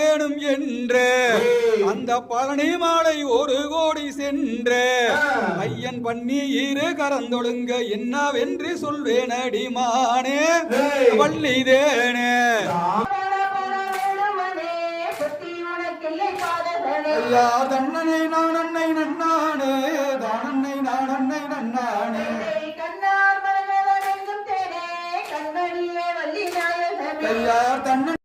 வேணும் என்று அந்த பழனி மாலை 1 கோடி சென்று ஐயன் பண்ணி இரு கரந்தொழுங்க என்னவென்று சொல்வேன் அடிமானே வள்ளிதேனே ஐயா தன்னனை நானன்னை நன்னானே தானன்னை நானன்னை நன்னானே ஐயா தன்னன்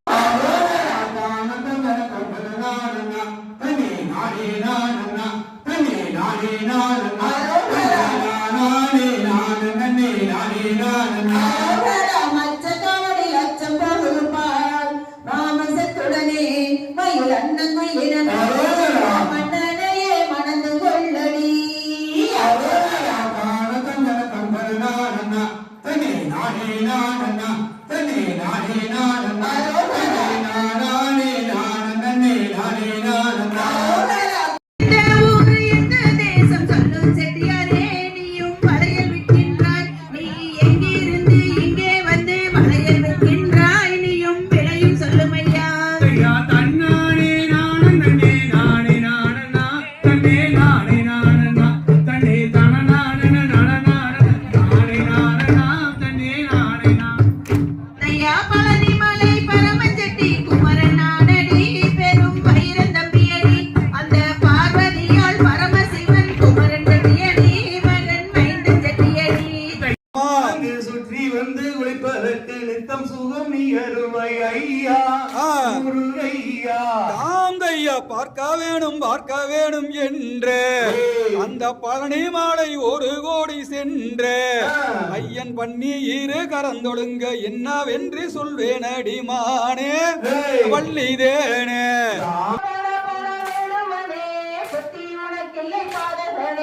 பார்க்க வேணும் என்று அந்த பழனி மாலை 1 கோடி சென்று ஐயன் பண்ணி இரு கரந்தொழுங்க என்னவென்று சொல்வேன் அடிமானே வள்ளிதேனே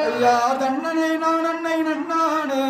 ஐயா தன்னனை நானன்னை நன்னானே